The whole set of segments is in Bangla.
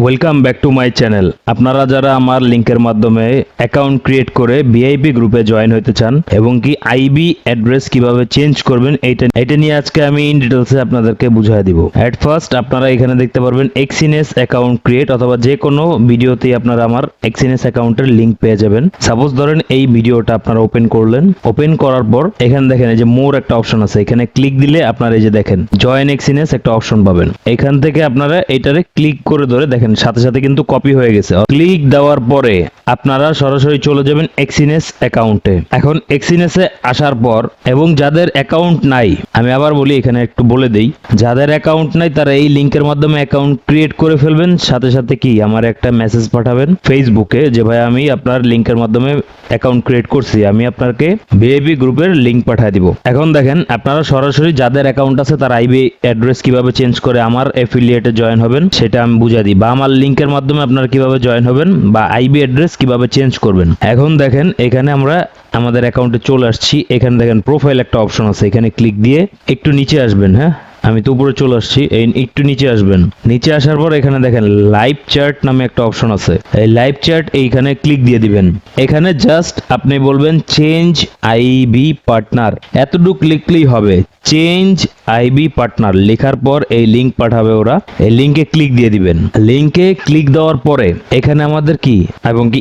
Welcome back to my channel. আপনারা যারা আমার লিংকের মাধ্যমে অ্যাকাউন্ট ক্রিয়েট করে ভিআইপি গ্রুপে জয়েন হতে চান এবং কি আইবি অ্যাড্রেস কিভাবে চেঞ্জ করবেন এটা নিয়ে আজকে আমি ইন ডিটেলসে আপনাদেরকে বুঝিয়ে দিব। এট ফার্স্ট আপনারা এখানে দেখতে পারবেন এক্সিনেস অ্যাকাউন্ট ক্রিয়েট, অথবা যে কোনো ভিডিওতেই আপনারা আমার এক্সিনেস অ্যাকাউন্টের লিংক পেয়ে যাবেন। সাপোজ ধরেন এই ভিডিওটা আপনারা ওপেন করলেন, ওপেন করার পর এখানে দেখেন এই যে মোর একটা অপশন আছে, এখানে ক্লিক দিলে আপনারা এই যে দেখেন জয়েন এক্সিনেস একটা অপশন পাবেন। এখান থেকে আপনারা এটারে ক্লিক করে ধরে দেখেন সাথে সাথে কিন্তু কপি হয়ে গেছে। ক্লিক দেওয়ার পরে আপনারা সরাসরি চলে যাবেন এক্সিনেস অ্যাকাউন্টে। এখন এক্সিনেসে আসার পর এবং যাদের অ্যাকাউন্ট নাই, আমি আবার বলি এখানে একটু বলে দেই, যাদের অ্যাকাউন্ট নাই তারা এই লিংকের মাধ্যমে অ্যাকাউন্ট ক্রিয়েট করে ফেলবেন। সাথে সাথে কি আমার একটা মেসেজ পাঠাবেন ফেসবুকে যে ভাই আমি আপনার লিংকের মাধ্যমে অ্যাকাউন্ট ক্রিয়েট করছি, আমি আপনাকে ভিআইপি গ্রুপের লিংক পাঠিয়ে দিব। এখন দেখেন আপনারা সরাসরি যাদের অ্যাকাউন্ট আছে তার আইবি অ্যাড্রেস কিভাবে চেঞ্জ করে আমার অ্যাফিলিয়েটে জয়েন হবেন সেটা আমি বুঝিয়ে দিই, বা আমার লিংকের মাধ্যমে আপনারা কিভাবে জয়েন হবেন বা আইবি অ্যাড্রেস কিভাবে চেঞ্জ করবেন। এখন দেখেন এখানে আমরা আমাদের অ্যাকাউন্টে চলে আসছি। এখানে দেখেন প্রোফাইল একটা অপশন আছে, এখানে ক্লিক দিয়ে একটু নিচে আসবেন। হ্যাঁ, আমি তো উপরে চলে আসছি, এই একটু নিচে আসবেন। নিচে আসার পর এখানে দেখেন লাইভ চ্যাট নামে একটা অপশন আছে, এই লাইভ চ্যাট এইখানে ক্লিক দিয়ে দিবেন। এখানে জাস্ট আপনি বলবেন চেঞ্জ আইবি পার্টনার, এতটুকু লিখলেই হবে। চেঞ্জ আইবি পার্টনার লেখার পর এই লিংক পাঠাবে ওরা, এই লিংকে ক্লিক দিয়ে দিবেন। লিংকে ক্লিক দেওয়ার পরে এখানে আমাদের কি এবং কি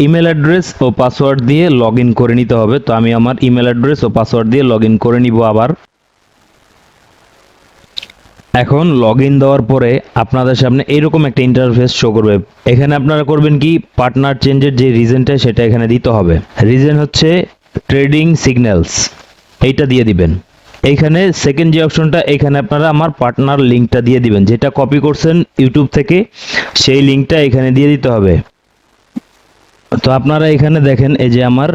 ইমেল অ্যাড্রেস ও পাসওয়ার্ড দিয়ে লগ ইন করে নিতে হবে। তো আমি আমার ইমেল অ্যাড্রেস ও পাসওয়ার্ড দিয়ে লগ ইন করে নিব আবার। এখন লগ ইন দেওয়ার পরে আপনাদের সামনে এরকম একটা ইন্টারফেস শো করবে। এখানে আপনারা করবেন কি পার্টনার চেঞ্জের যে রিজনটা সেটা এখানে দিতে হবে। রিজন হচ্ছে ট্রেডিং সিগন্যালস, এইটা দিয়ে দিবেন। এইখানে সেকেন্ড যে অপশনটা, এখানে আপনারা আমার পার্টনার লিঙ্কটা দিয়ে দিবেন, যেটা কপি করছেন ইউটিউব থেকে সেই লিঙ্কটা এখানে দিয়ে দিতে হবে। তো আপনারা এখানে দেখেন এই যে আমার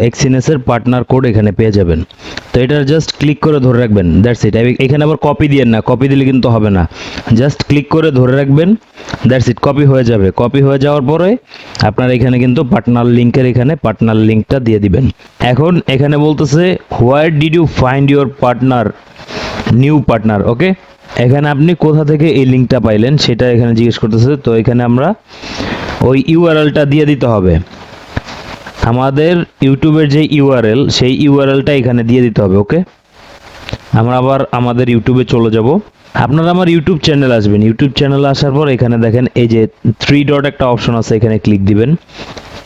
এক্সিনেসের পার্টনার কোড এখানে পেয়ে যাবেন। তো এটা জাস্ট ক্লিক করে ধরে রাখবেন, দ্যাটস ইট। এখানে আবার কপি দিয়েন না, কপি দিলে কিন্তু হবে না। জাস্ট ক্লিক করে ধরে রাখবেন, দ্যাটস ইট, কপি হয়ে যাবে। কপি হয়ে যাওয়ার পরে আপনারা এখানে কিন্তু পার্টনার লিঙ্কের এখানে পার্টনার লিঙ্কটা দিয়ে দিবেন। এখন এখানে বলতেছে where did you find your partner, new partner. Okay, এখানে আপনি কোথা থেকে এই লিঙ্কটা পাইলেন সেটা এখানে জিজ্ঞেস করতেছে। তো এখানে আমরা ওই ইউআরএলটা দিয়ে দিতে হবে, আমাদের ইউটিউবের যে ইউআরএল সেই ইউআরএলটা এখানে দিয়ে দিতে হবে। ওকে, আমরা আবার আমাদের ইউটিউবে চলে যাব। আপনারা আমার ইউটিউব চ্যানেল আসবেন, ইউটিউব চ্যানেলে আসার পর এখানে দেখেন এই যে 3 ডট একটা অপশন আছে, এখানে ক্লিক দিবেন।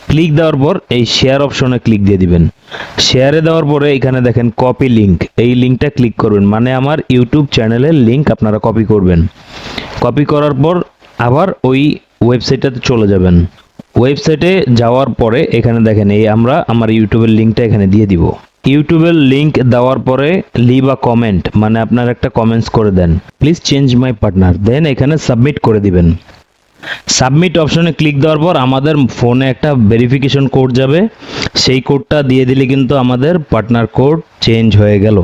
ক্লিক দেওয়ার পর এই শেয়ার অপশনে ক্লিক দিয়ে দিবেন। শেয়ারে দেওয়ার পরে এখানে দেখেন কপি লিঙ্ক, এই লিঙ্কটা ক্লিক করবেন, মানে আমার ইউটিউব চ্যানেলের লিঙ্ক আপনারা কপি করবেন। কপি করার পর আবার ওই ওয়েবসাইটটাতে চলে যাবেন। ওয়েবসাইটে যাওয়ার পরে এখানে দেখেন এই আমরা আমার ইউটিউবের লিঙ্কটা এখানে দিয়ে দিব। ইউটিউবের লিঙ্ক দেওয়ার পরে লিভ আ কমেন্ট, মানে আপনার একটা কমেন্টস করে দেন, প্লিজ চেঞ্জ মাই পার্টনার, দেন এখানে সাবমিট করে দিবেন। সাবমিট অপশনে ক্লিক দেওয়ার পর আমাদের ফোনে একটা ভেরিফিকেশন কোড যাবে, সেই কোডটা দিয়ে দিলে কিন্তু আমাদের পার্টনার কোড চেঞ্জ হয়ে গেল।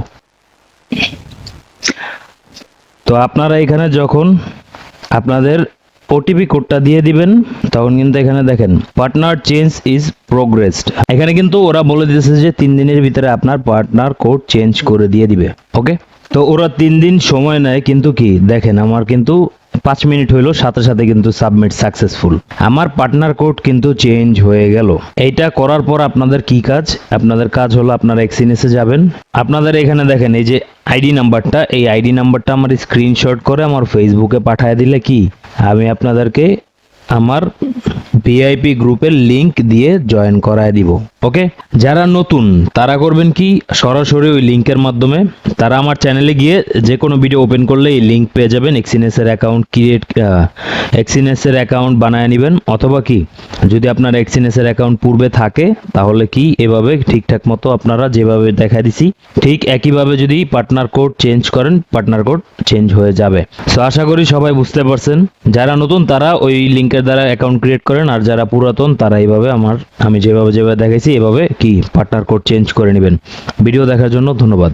তো আপনারা এখানে যখন আপনাদের ওটিপি কোডটা দিয়ে দিবেন তখন কিন্তু এখানে দেখেন পার্টনার চেঞ্জ ইজ প্রোগ্রেসড, এখানে কিন্তু ওরা বলে দিয়েছে যে 3 দিনের ভিতরে আপনার পার্টনার কোড চেঞ্জ করে দিয়ে দিবে। ওকে, তো ওরা 3 দিন সময় নেয়, কিন্তু কি দেখেন আমার কিন্তু 5 মিনিট হইলো, সাথে সাথে কিন্তু সাবমিট সাকসেসফুল, আমার পার্টনার কোড কিন্তু চেঞ্জ হয়ে গেল। এইটা করার পর আপনাদের কি কাজ, আপনাদের কাজ হলো আপনারা এক্সিনেসে যাবেন। আপনাদের এখানে দেখেন এই যে আইডি নাম্বারটা, এই আইডি নাম্বারটা আমার স্ক্রিনশট করে আমার ফেসবুকে পাঠিয়ে দিলে কি আমি আপনাদেরকে আমার ভিআইপি গ্রুপের লিংক দিয়ে জয়েন করায় দিব। ওকে, যারা নতুন তারা করবেন কি সরাসরি ওই লিংকের মাধ্যমে তারা আমার চ্যানেলে গিয়ে যে কোনো ভিডিও ওপেন করলে এই লিংক পেয়ে যাবেন, এক্সিনেসের অ্যাকাউন্ট বানায় নেবেন। অথবা কি যদি আপনার এক্সিনেসের অ্যাকাউন্ট পূর্বে থাকে তাহলে কি এভাবে ঠিকঠাক মতো আপনারা যেভাবে দেখা দিছি ঠিক একইভাবে যদি পার্টনার কোড চেঞ্জ করেন পার্টনার কোড চেঞ্জ হয়ে যাবে। সো আশা করি সবাই বুঝতে পারছেন। যারা নতুন তারা ওই লিংকের দ্বারা অ্যাকাউন্ট ক্রিয়েট করেন, আর যারা পুরাতন তারা এইভাবে আমি যেভাবে দেখাইছি এভাবে কি পার্টনার কোড চেঞ্জ করে নেবেন। ভিডিও দেখার জন্য ধন্যবাদ।